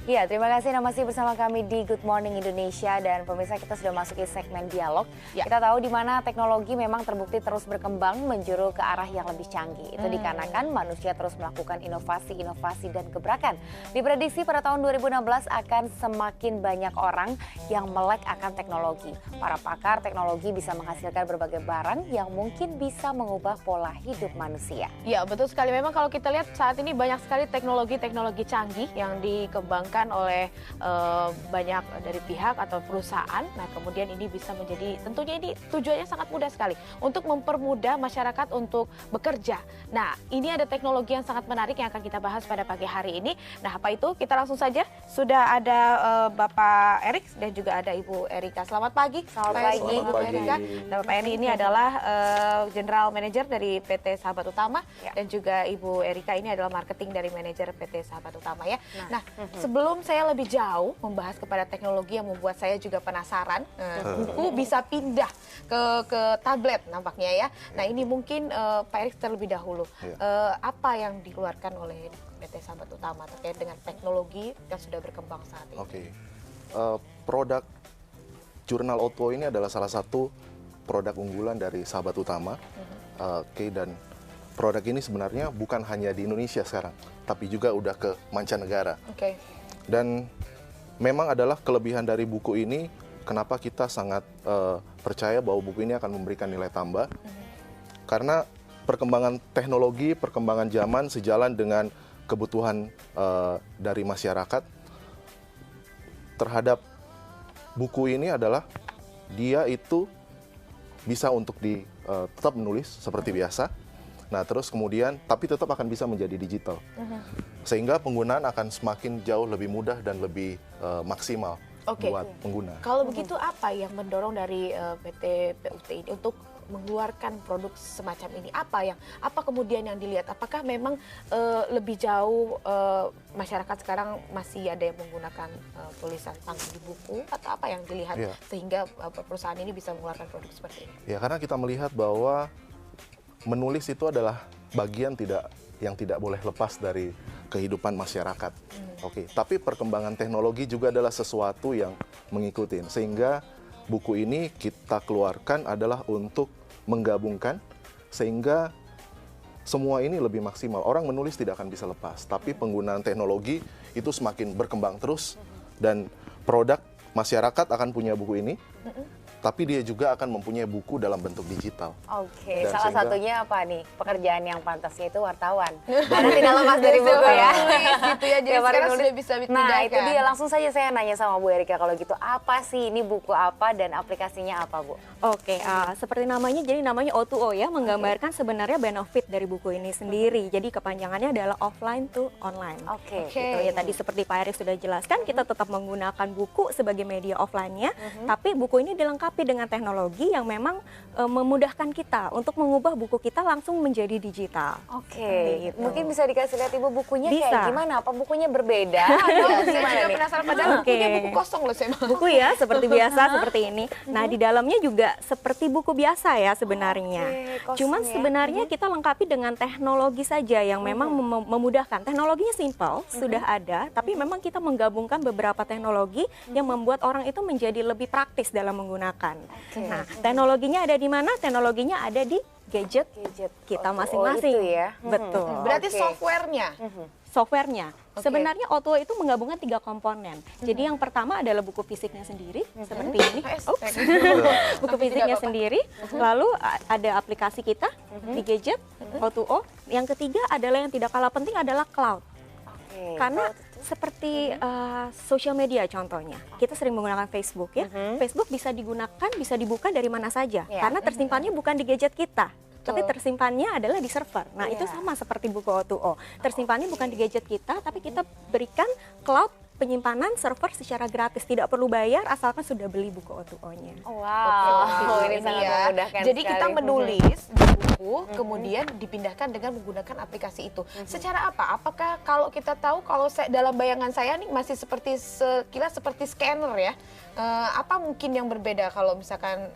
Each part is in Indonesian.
Ya, terima kasih Anda masih bersama kami di Good Morning Indonesia dan pemirsa kita sudah masuki segmen dialog. Ya. Kita tahu di mana teknologi memang terbukti terus berkembang menjuru ke arah yang lebih canggih. Itu dikarenakan manusia terus melakukan inovasi-inovasi dan gebrakan. Diprediksi pada tahun 2016 akan semakin banyak orang yang melek akan teknologi. Para pakar teknologi bisa menghasilkan berbagai barang yang mungkin bisa mengubah pola hidup manusia. Ya, betul sekali. Memang kalau kita lihat saat ini banyak sekali teknologi-teknologi canggih yang dikembangkan oleh banyak dari pihak atau perusahaan. Nah, kemudian ini bisa menjadi, tentunya ini tujuannya sangat mudah sekali untuk mempermudah masyarakat untuk bekerja. Nah, ini ada teknologi yang sangat menarik yang akan kita bahas pada pagi hari ini. Nah, apa itu? Kita langsung saja. Sudah ada Bapak Erik dan juga ada Ibu Erika. Selamat pagi. Selamat pagi. Bapak Erika. Dan Bapak Eri ini adalah General Manager dari PT Sahabat Utama dan juga Ibu Erika ini adalah marketing dari manajer PT Sahabat Utama ya. Nah, sebelum saya lebih jauh membahas kepada teknologi yang membuat saya juga penasaran, buku bisa pindah ke tablet nampaknya ya. Nah, ini mungkin Pak Erik terlebih dahulu. Apa yang dikeluarkan oleh PT Sahabat Utama terkait dengan teknologi yang sudah berkembang saat ini? Produk Jurnal Auto ini adalah salah satu produk unggulan dari Sahabat Utama. Dan produk ini sebenarnya bukan hanya di Indonesia sekarang, tapi juga udah ke mancanegara. Dan memang adalah kelebihan dari buku ini, kenapa kita sangat percaya bahwa buku ini akan memberikan nilai tambah. Karena perkembangan teknologi, perkembangan zaman sejalan dengan kebutuhan dari masyarakat terhadap buku ini adalah dia itu bisa untuk tetap menulis seperti biasa. Nah, terus kemudian tapi tetap akan bisa menjadi digital. Sehingga penggunaan akan semakin jauh lebih mudah dan lebih maksimal buat pengguna. Kalau begitu apa yang mendorong dari PT PUT ini untuk mengeluarkan produk semacam ini? Apa kemudian yang dilihat? Apakah memang lebih jauh masyarakat sekarang masih ada yang menggunakan tulisan tangan di buku atau apa yang dilihat sehingga perusahaan ini bisa mengeluarkan produk seperti ini? Ya, karena kita melihat bahwa menulis itu adalah bagian yang tidak boleh lepas dari kehidupan masyarakat. Tapi perkembangan teknologi juga adalah sesuatu yang mengikuti. Sehingga buku ini kita keluarkan adalah untuk menggabungkan sehingga semua ini lebih maksimal. Orang menulis tidak akan bisa lepas, tapi penggunaan teknologi itu semakin berkembang terus dan produk masyarakat akan punya buku ini. Tapi dia juga akan mempunyai buku dalam bentuk digital. Salah satunya apa nih? Pekerjaan yang pantasnya itu wartawan. Karena tidak lepas dari buku ya. Gitu ya, jadi sekarang sudah bisa dipindahkan. Nah, itu dia. Langsung saja saya nanya sama Bu Erika kalau gitu. Apa sih ini buku apa dan aplikasinya apa, Bu? Seperti namanya, jadi namanya O2O ya, menggambarkan sebenarnya benefit dari buku ini sendiri. Jadi kepanjangannya adalah offline to online. Gitu ya, tadi seperti Pak Erik sudah jelaskan, kita tetap menggunakan buku sebagai media offline-nya, tapi buku ini dilengkapi dengan teknologi yang memang memudahkan kita untuk mengubah buku kita langsung menjadi digital. Gitu. Mungkin bisa dikasih lihat Ibu bukunya kayak gimana? Apa bukunya berbeda? Saya juga penasaran, padahal bukunya buku kosong loh saya. Buku ya, seperti biasa seperti ini. Nah, di dalamnya juga seperti buku biasa ya sebenarnya. Cuman sebenarnya kita lengkapi dengan teknologi saja yang memang memudahkan. Teknologinya simple, sudah ada, tapi memang kita menggabungkan beberapa teknologi yang membuat orang itu menjadi lebih praktis dalam menggunakan. Nah, teknologinya ada di mana? Teknologinya ada di gadget kita masing-masing. Betul. Berarti softwarenya? Softwarenya. Sebenarnya O2O itu menggabungkan 3 komponen. Jadi yang pertama adalah buku fisiknya sendiri, seperti ini. Buku fisiknya sendiri. Lalu ada aplikasi kita di gadget, O2O. Yang ketiga adalah yang tidak kalah penting adalah cloud. Karena seperti sosial media contohnya, kita sering menggunakan Facebook ya. Facebook bisa digunakan, bisa dibuka dari mana saja, karena tersimpannya bukan di gadget kita, tapi tersimpannya adalah di server. Nah, itu sama seperti buku O2O. Tersimpannya bukan di gadget kita, tapi kita berikan cloud penyimpanan server secara gratis, tidak perlu bayar asalkan sudah beli buku O2O-nya. Ini sangat memudahkan. Jadi kita menulis di buku, kemudian dipindahkan dengan menggunakan aplikasi itu. Secara apa? Apakah kalau kita tahu, kalau dalam bayangan saya nih masih seperti sekilas seperti scanner ya. Apa mungkin yang berbeda kalau misalkan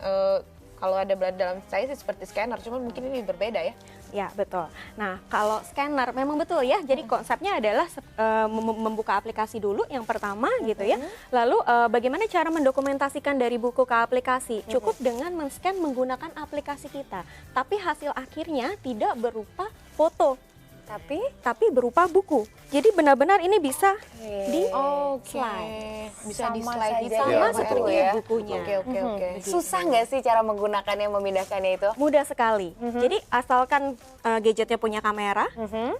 Kalau ada dalam saya sih seperti scanner, cuman mungkin ini berbeda ya. Ya, betul. Nah, kalau scanner memang betul ya. Jadi konsepnya adalah membuka aplikasi dulu yang pertama gitu ya. Lalu bagaimana cara mendokumentasikan dari buku ke aplikasi? Cukup dengan men-scan menggunakan aplikasi kita. Tapi hasil akhirnya tidak berupa foto, tapi berupa buku. Jadi benar-benar ini bisa di slide. Bisa di Sama slide saja gitu ya, ya, betul. Bu Eri ya. bukunya. Oke. Susah nggak sih cara menggunakannya, memindahkannya itu? Mudah sekali. Jadi asalkan gadgetnya punya kamera,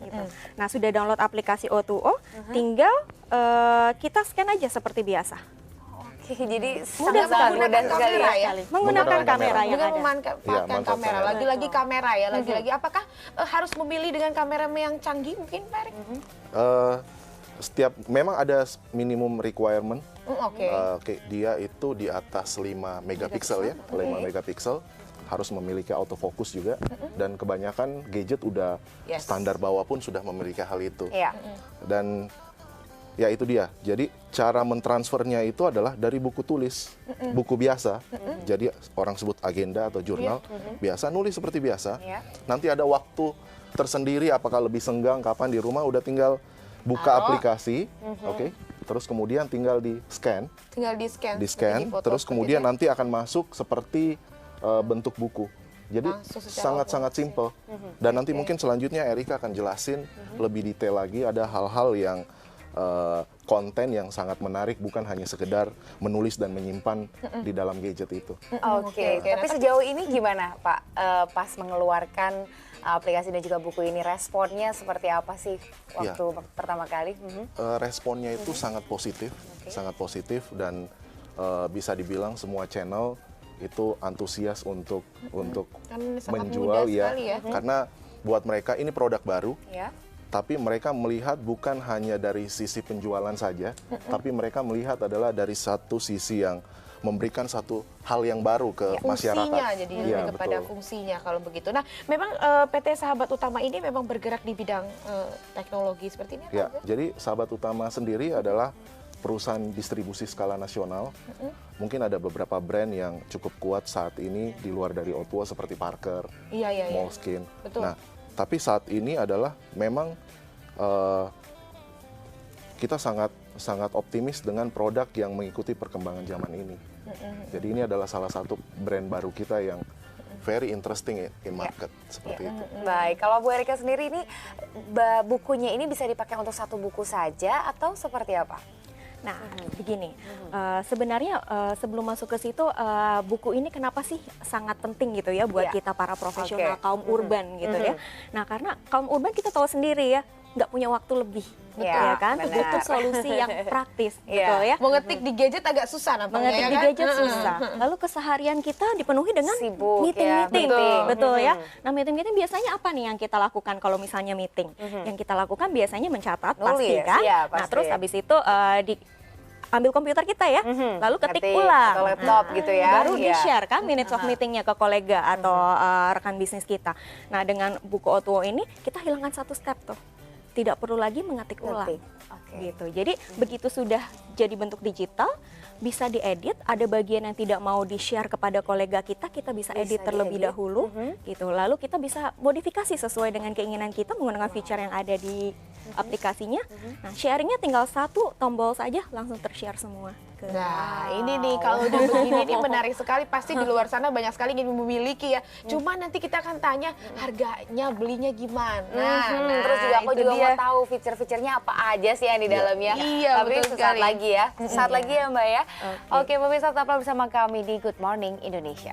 gitu. Nah sudah download aplikasi O2O, tinggal kita scan aja seperti biasa. Oke, jadi Mudah sekali, mudah sekali kamera ya. ya. Menggunakan kamera yang Dengan ada. memanfaatkan manfaat kamera, kamera. lagi-lagi kamera ya, lagi-lagi. Apakah harus memilih dengan kamera yang canggih mungkin, Pak Erik? Memang ada minimum requirement. Oke. Oke, dia itu di atas 5 megapiksel ya, 5 megapiksel, harus memiliki autofocus juga, dan kebanyakan gadget udah Yes. standar bawah pun sudah memiliki hal itu. Iya. Dan ya itu dia, jadi cara mentransfernya itu adalah dari buku tulis, buku biasa, jadi orang sebut agenda atau jurnal, biasa nulis seperti biasa, Iya. nanti ada waktu tersendiri, apakah lebih senggang, kapan di rumah, udah tinggal buka aplikasi, oke, terus kemudian tinggal di scan, Tinggal di-scan. terus kemudian nanti akan masuk seperti bentuk buku. Jadi Langsung secara sangat-sangat simple. Dan nanti mungkin selanjutnya Erika akan jelasin lebih detail lagi, ada hal-hal yang konten yang sangat menarik, bukan hanya sekedar menulis dan menyimpan di dalam gadget itu. Oke, tapi sejauh ini gimana Pak pas mengeluarkan aplikasi dan juga buku ini, responnya seperti apa sih waktu pertama kali? Responnya itu sangat positif dan bisa dibilang semua channel itu antusias untuk Kan sangat menjual mudah ya, sekali ya. karena buat mereka ini produk baru. Ya. Tapi mereka melihat bukan hanya dari sisi penjualan saja, tapi mereka melihat adalah dari satu sisi yang memberikan satu hal yang baru ke masyarakat. Fungsinya jadi Iya, lebih kepada betul. fungsinya kalau begitu. Nah, memang PT Sahabat Utama ini memang bergerak di bidang teknologi seperti ini. Ya, jadi Sahabat Utama sendiri adalah perusahaan distribusi skala nasional. Mungkin ada beberapa brand yang cukup kuat saat ini di luar dari O2O seperti Parker, Iya. Moleskine. Betul. Nah, tapi saat ini adalah memang kita sangat optimis dengan produk yang mengikuti perkembangan zaman ini. Jadi ini adalah salah satu brand baru kita yang very interesting in market seperti itu. Baik, kalau Bu Erika sendiri ini bukunya ini bisa dipakai untuk satu buku saja atau seperti apa? Nah, begini, sebenarnya sebelum masuk ke situ, buku ini kenapa sih sangat penting gitu ya buat kita para profesional kaum urban gitu ya. Nah, karena kaum urban kita tahu sendiri ya, nggak punya waktu lebih, ya kan? benar. Butuh solusi yang praktis, gitu ya. Mau ngetik di gadget agak susah nampaknya Mengetik ya di kan? gadget susah. Lalu keseharian kita dipenuhi dengan Sibuk, meeting-meeting, ya, betul ya. Nah, meeting-meeting biasanya apa nih yang kita lakukan kalau misalnya meeting? Yang kita lakukan biasanya mencatat pasti Nulis, kan. iya, Nah, pasti. terus habis itu ambil komputer kita ya, lalu ketik ulang atau laptop gitu ya. baru Iya. di-share kan minutes of meetingnya ke kolega atau rekan bisnis kita. Nah, dengan buku O2O ini kita hilangkan satu step tuh, tidak perlu lagi mengetik ulang. Oke. Gitu. Jadi begitu sudah jadi bentuk digital, bisa diedit. Ada bagian yang tidak mau di-share kepada kolega kita bisa edit terlebih diedit. dahulu. Gitu. Lalu kita bisa modifikasi sesuai dengan keinginan kita menggunakan feature yang ada di aplikasinya. Nah, sharingnya tinggal satu tombol saja langsung ter-share semua. Nah, ini nih kalau udah begini nih menarik sekali, pasti di luar sana banyak sekali yang memiliki ya. Cuma nanti kita akan tanya harganya, belinya gimana. Nah, Terus juga aku itu juga dia. mau tahu fitur-fiturnya apa aja sih yang di dalamnya. Iya, Tapi betul sesaat sekali. lagi ya. Sesaat lagi ya Mbak ya. Oke, pemirsa tetaplah bersama kami di Good Morning Indonesia.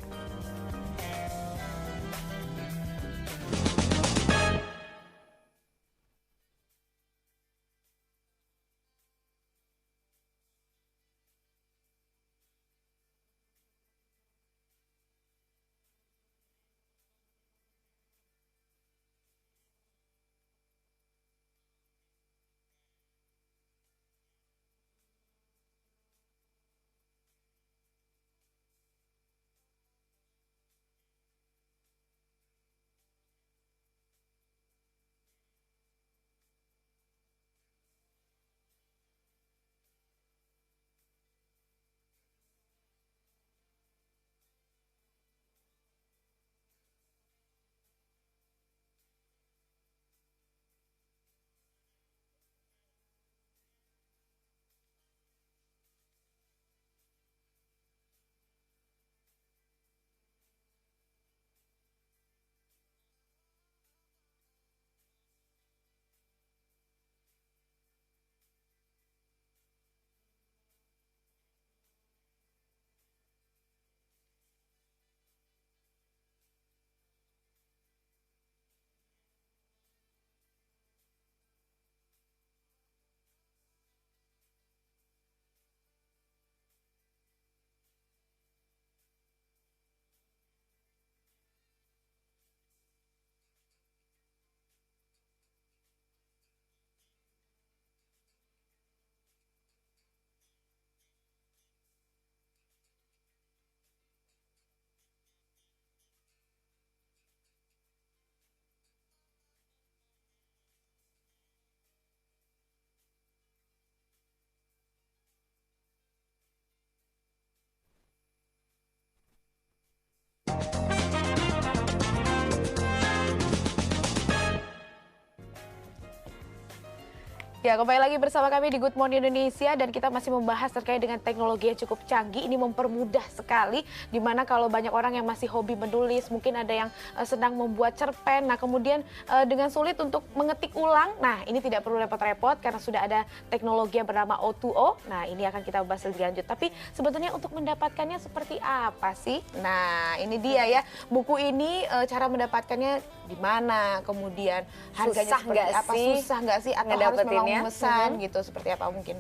Ya, kembali lagi bersama kami di Good Morning Indonesia dan kita masih membahas terkait dengan teknologi yang cukup canggih. Ini mempermudah sekali, dimana kalau banyak orang yang masih hobi menulis, mungkin ada yang sedang membuat cerpen, nah kemudian dengan sulit untuk mengetik ulang. Nah, ini tidak perlu repot-repot karena sudah ada teknologi yang bernama O2O. Nah, ini akan kita bahas lebih lanjut. Tapi sebetulnya untuk mendapatkannya seperti apa sih? Nah, ini dia ya. Buku ini cara mendapatkannya di mana, kemudian harganya Susah seperti nggak apa, sih susah nggak sih, atau harus memang ngedapetinnya? memesan gitu, seperti apa mungkin?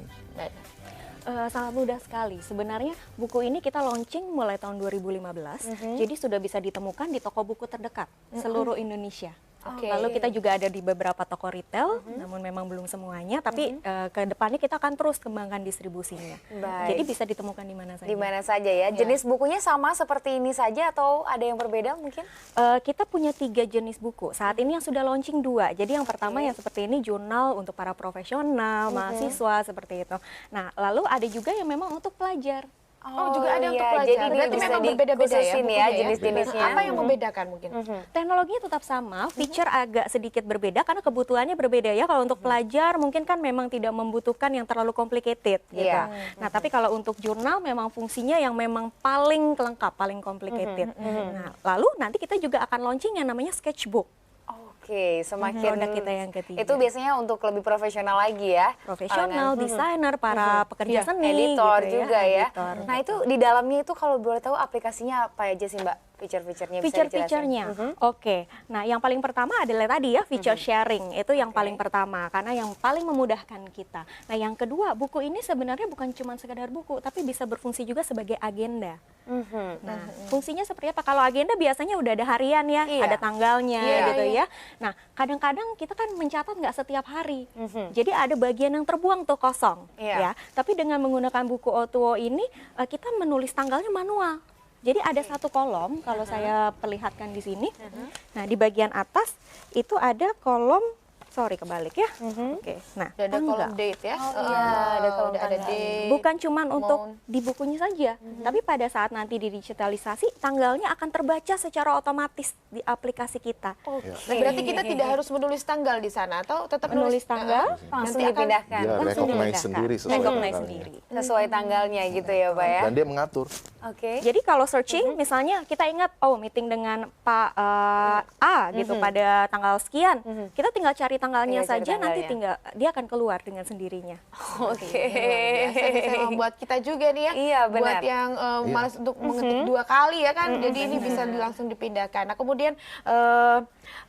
Sangat mudah sekali. Sebenarnya buku ini kita launching mulai tahun 2015, jadi sudah bisa ditemukan di toko buku terdekat seluruh Indonesia. Oke. Lalu kita juga ada di beberapa toko retail, namun memang belum semuanya. Tapi ke depannya kita akan terus kembangkan distribusinya. Baik. Jadi bisa ditemukan di mana saja. Di mana saja ya. Jenis bukunya sama seperti ini saja atau ada yang berbeda mungkin? Kita punya 3 jenis buku. Saat ini yang sudah launching 2. Jadi yang pertama yang seperti ini jurnal untuk para profesional, mahasiswa seperti itu. Nah, lalu ada juga yang memang untuk pelajar. Oh, juga ada untuk iya. pelajar. Jadi ini Berarti bisa memang berbeda-beda ya dikhususin bukunya ya? jenis-jenisnya. Apa yang membedakan mungkin? Teknologinya tetap sama, feature agak sedikit berbeda karena kebutuhannya berbeda ya. Kalau untuk pelajar mungkin kan memang tidak membutuhkan yang terlalu complicated gitu. Iya. Nah, tapi kalau untuk jurnal memang fungsinya yang memang paling lengkap, paling complicated. Nah, lalu nanti kita juga akan launching yang namanya sketchbook. Oke, semakin Produk kita yang ketiga. Itu biasanya untuk lebih profesional lagi ya. Profesional, desainer, para pekerja seni, Editor gitu juga ya. editor. Nah, itu di dalamnya itu kalau boleh tahu aplikasinya apa aja sih, Mbak? Feature-featurenya bisa dijelasin? Feature-featurenya, oke. Nah, yang paling pertama adalah tadi ya feature sharing, itu yang paling pertama karena yang paling memudahkan kita. Nah, yang kedua, buku ini sebenarnya bukan cuma sekedar buku, tapi bisa berfungsi juga sebagai agenda. Nah, fungsinya seperti apa? Kalau agenda biasanya udah ada harian ya, Iya. ada tanggalnya Iya, gitu iya. ya. Nah, kadang-kadang kita kan mencatat nggak setiap hari, jadi ada bagian yang terbuang tuh kosong, Iya. ya. Tapi dengan menggunakan buku O2O ini, kita menulis tanggalnya manual. Jadi ada satu kolom, kalau saya perlihatkan di sini. Nah, di bagian atas itu ada kolom, sorry kebalik ya. Oke, nah Udah ada kolom tanggal. date ya? Oh iya, ada kolom udah ada tanggal. date. Bukan cuman untuk amount. di bukunya saja, tapi pada saat nanti digitalisasi, tanggalnya akan terbaca secara otomatis di aplikasi kita. Nah, berarti kita tidak harus menulis tanggal di sana atau tetap Menulis tanggal, Langsung nanti akan- dipindahkan. Dia langsung recognize dipindahkan. sendiri sesuai Recognize tanggalnya. sendiri. Sesuai tanggalnya gitu ya, Pak ya. Dan dia mengatur. Oke. Jadi kalau searching, misalnya kita ingat, oh meeting dengan Pak A gitu pada tanggal sekian, kita tinggal cari tanggalnya Tinggal cari saja, nanti tanggalnya. dia akan keluar dengan sendirinya. Oke. biasa bisa membuat kita juga nih ya. Iya, benar. Buat yang malas untuk mengetik 2 kali ya kan. Jadi ini bisa langsung dipindahkan. Nah, kemudian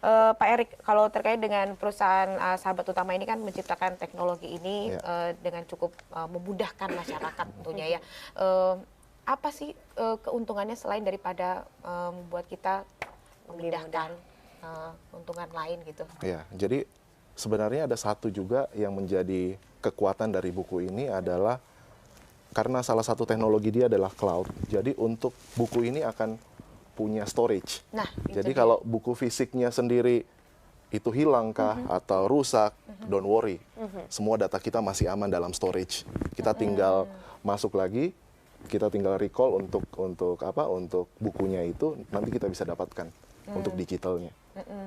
Pak Erik, kalau terkait dengan perusahaan Sahabat Utama ini kan menciptakan teknologi ini dengan cukup memudahkan masyarakat tentunya ya. Apa sih keuntungannya selain daripada membuat kita memudahkan keuntungan lain gitu? Ya, jadi sebenarnya ada satu juga yang menjadi kekuatan dari buku ini adalah karena salah satu teknologi dia adalah cloud. Jadi untuk buku ini akan punya storage. Nah, Jadi kalau buku fisiknya sendiri itu hilang kah atau rusak, don't worry. Semua data kita masih aman dalam storage. Kita tinggal masuk lagi, kita tinggal recall untuk bukunya itu nanti kita bisa dapatkan untuk digitalnya.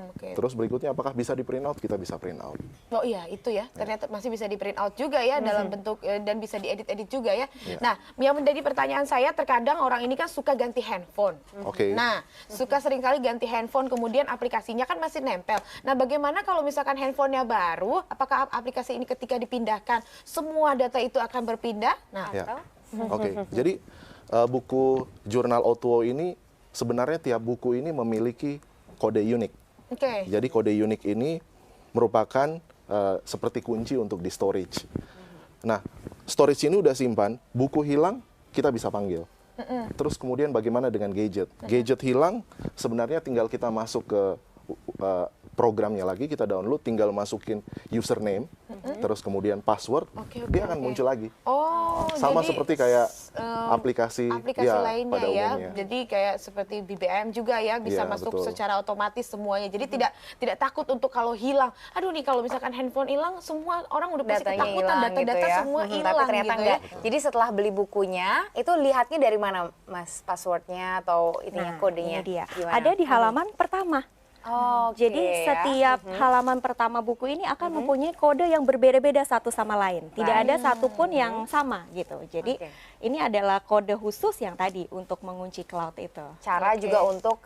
Oke. Terus berikutnya apakah bisa di print out? Kita bisa print out. Oh iya, itu ya. Ternyata masih bisa di print out juga ya dalam bentuk dan bisa diedit-edit juga ya. Nah, yang menjadi pertanyaan saya, terkadang orang ini kan suka ganti handphone. Oke. Nah, suka seringkali ganti handphone, kemudian aplikasinya kan masih nempel. Nah, bagaimana kalau misalkan handphonenya baru, apakah aplikasi ini ketika dipindahkan semua data itu akan berpindah? Nah, Ya. Oke. Jadi buku jurnal O2O ini sebenarnya tiap buku ini memiliki kode unik. oke. Jadi kode unik ini merupakan seperti kunci untuk di storage. Nah, storage ini udah simpan, buku hilang, kita bisa panggil. Terus kemudian bagaimana dengan gadget? Gadget hilang, sebenarnya tinggal kita masuk ke programnya lagi, kita download, tinggal masukin username, terus kemudian password, dia akan muncul lagi. Oh, Sama jadi, seperti kayak aplikasi ya, lainnya pada ya. umumnya. Jadi kayak seperti BBM juga ya, bisa Iya, masuk betul. secara otomatis semuanya. Jadi tidak takut untuk kalau hilang. Aduh nih kalau misalkan handphone hilang, semua orang udah pasti Datanya ketakutan, hilang data-data gitu ya. semua Tapi hilang ternyata gitu enggak. ya. Jadi setelah beli bukunya, itu lihatnya dari mana, Mas? Passwordnya atau ininya, kodenya? Ini dia. Gimana? Ada di halaman pertama. Oke, Jadi setiap halaman pertama buku ini akan mempunyai kode yang berbeda-beda satu sama lain. Tidak ada satupun yang sama gitu. Jadi ini adalah kode khusus yang tadi untuk mengunci cloud itu. Cara juga untuk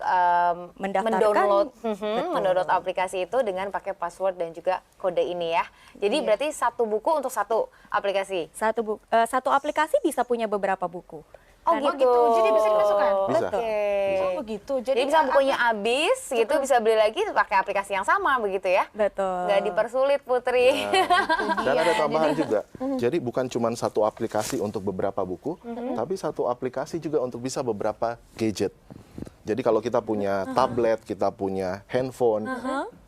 Mendaftarkan, mendownload aplikasi itu dengan pakai password dan juga kode ini ya. Jadi berarti satu buku untuk satu aplikasi. Satu aplikasi bisa punya beberapa buku. Oh gitu. Jadi bisa dimasukkan. Bisa. Oke. Oh begitu. Jadi bisa bukunya habis gitu bisa beli lagi pakai aplikasi yang sama begitu ya. Betul. Nggak dipersulit Putri. Dan ada tambahan juga. Jadi bukan cuma satu aplikasi untuk beberapa buku, tapi satu aplikasi juga untuk bisa beberapa gadget. Jadi kalau kita punya tablet, kita punya handphone,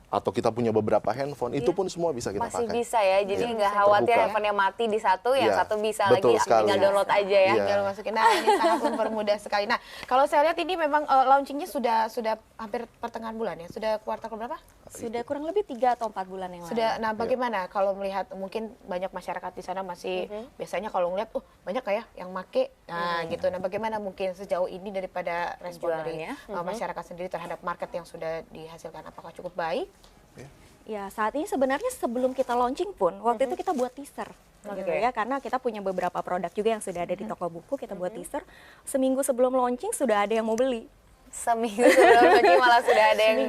atau kita punya beberapa handphone, itu pun semua bisa kita Masih pakai. bisa ya, jadi nggak khawatir Terbuka. handphonenya mati di satu, yang Iya, satu bisa betul lagi sekali. tinggal download aja ya. Iya. Tinggal masukin. Nah, ini sangat mempermudah sekali. Nah, kalau saya lihat ini memang launchingnya sudah hampir pertengahan bulan ya. Sudah kuartal berapa? Sudah kurang lebih 3 atau 4 bulan yang lalu. Sudah. Nah, bagaimana kalau melihat mungkin banyak masyarakat di sana masih biasanya kalau ngeliat banyak kayak yang make gitu. Nah, bagaimana mungkin sejauh ini daripada respon dari masyarakat sendiri terhadap market yang sudah dihasilkan, apakah cukup baik? Ya, saat ini sebenarnya sebelum kita launching pun, waktu itu kita buat teaser. Gitu ya, karena kita punya beberapa produk juga yang sudah ada di toko buku, kita buat teaser. Seminggu sebelum launching sudah ada yang mau beli. Seminggu sebelum launching malah sudah ada yang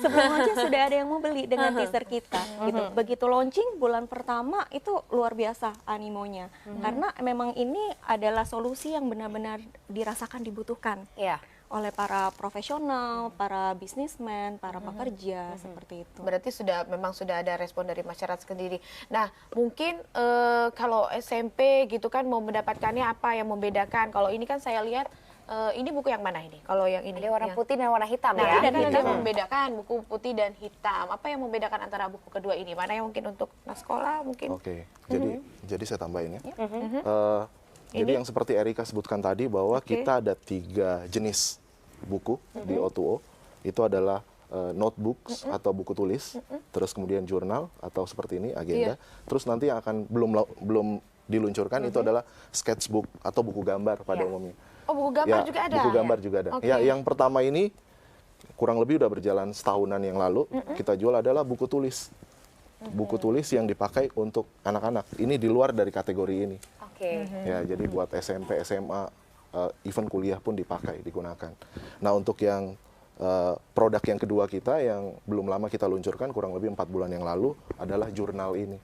Sebelum launching sudah ada yang mau beli dengan teaser kita. Gitu. Begitu launching bulan pertama itu luar biasa animonya. Karena memang ini adalah solusi yang benar-benar dirasakan dibutuhkan. Iya. Oleh para profesional, para bisnismen, para pekerja, seperti itu. Berarti memang sudah ada respon dari masyarakat sendiri. Nah, mungkin kalau SMP gitu kan mau mendapatkannya apa yang membedakan? Kalau ini kan saya lihat ini buku yang mana ini? Kalau yang ini Ada warna putih dan warna hitam Nah, ya. dan ada yang membedakan buku putih dan hitam. Apa yang membedakan antara buku kedua ini? Mana yang mungkin untuk anak sekolah mungkin? Oke, jadi saya tambahin ya. Jadi yang seperti Erika sebutkan tadi bahwa kita ada 3 jenis buku di O2O. Itu adalah notebooks atau buku tulis, terus kemudian jurnal atau seperti ini agenda. Terus nanti yang akan belum diluncurkan itu adalah sketchbook atau buku gambar pada umumnya. Oh, buku gambar juga ada? Buku gambar juga ada. Okay. Ya, yang pertama ini kurang lebih udah berjalan setahunan yang lalu. Kita jual adalah buku tulis. Buku tulis yang dipakai untuk anak-anak. Ini di luar dari kategori ini. Oke. Ya, jadi buat SMP, SMA, even kuliah pun digunakan. Nah, untuk yang produk yang kedua kita yang belum lama kita luncurkan, kurang lebih 4 bulan yang lalu, adalah jurnal ini.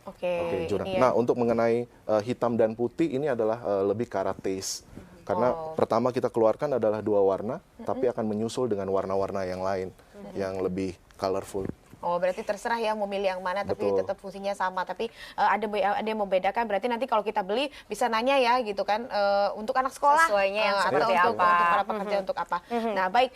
Oke, jurnal. ini ya. Nah, untuk mengenai hitam dan putih ini adalah lebih ke arah taste. Karena pertama kita keluarkan adalah 2 warna, tapi akan menyusul dengan warna-warna yang lain, yang lebih colorful. Oh, berarti terserah ya mau milih yang mana, tapi Betul. tetap fungsinya sama. Tapi ada yang membedakan, berarti nanti kalau kita beli bisa nanya ya gitu kan, untuk anak sekolah. Sesuainya yang atau seperti untuk, apa. untuk para pekerja, untuk apa. Nah, baik.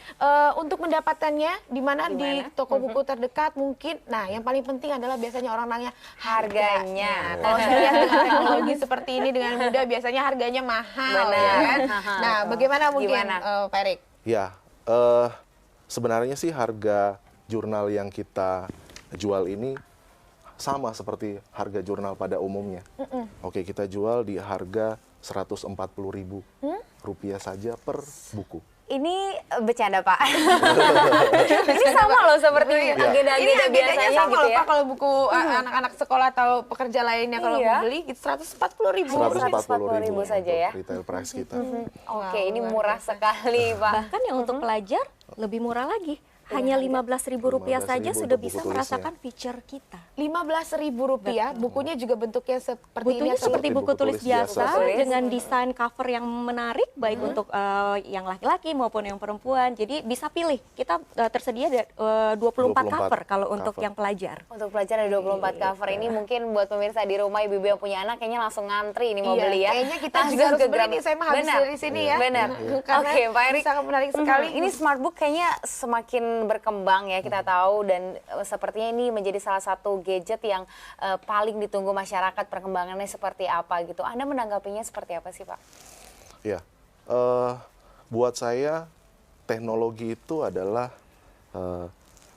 Untuk mendapatkannya, di mana di toko buku terdekat mungkin. Nah, yang paling penting adalah biasanya orang nanya Harganya. Kalau saya lihat dengan teknologi seperti ini dengan mudah, biasanya harganya mahal. Benar. Ya kan? Nah, bagaimana mungkin Pak Erik? Ya, sebenarnya sih harga jurnal yang kita jual ini sama seperti harga jurnal pada umumnya. Oke, kita jual di harga Rp140.000 saja per buku. Ini bercanda Pak. Ini sama loh seperti agenda-agenda biasanya sama gitu loh ya. Pak, kalau buku anak-anak sekolah atau pekerja lainnya kalau mau beli gitu, Rp140.000. Rp140.000 saja ya. Untuk retail price kita. Oke, ini murah sekali Pak. Bahkan yang untuk pelajar lebih murah lagi. Hanya Rp15.000 saja sudah untuk bisa buku tulisnya. merasakan feature kita. Rp15.000, bukunya juga bentuknya seperti Bukunya ini. seperti buku tulis biasa Tulis. dengan desain cover yang menarik baik untuk yang laki-laki maupun yang perempuan. Jadi bisa pilih. Kita tersedia 24 cover kalau untuk yang pelajar. Untuk pelajar ada 24 cover ini mungkin buat pemirsa di rumah ibu-ibu yang punya anak kayaknya langsung ngantri ini mau beli ya. Kayaknya kita Langsung juga harus ke beli nih, saya mah habis Benar. dari sini ya. Benar. Karena Oke, Pak Erik. sangat menarik sekali. Ini smartbook kayaknya semakin berkembang ya kita tahu dan sepertinya ini menjadi salah satu gadget yang paling ditunggu masyarakat, perkembangannya seperti apa gitu. Anda menanggapinya seperti apa sih Pak? Ya, buat saya teknologi itu adalah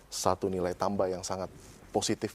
satu nilai tambah yang sangat positif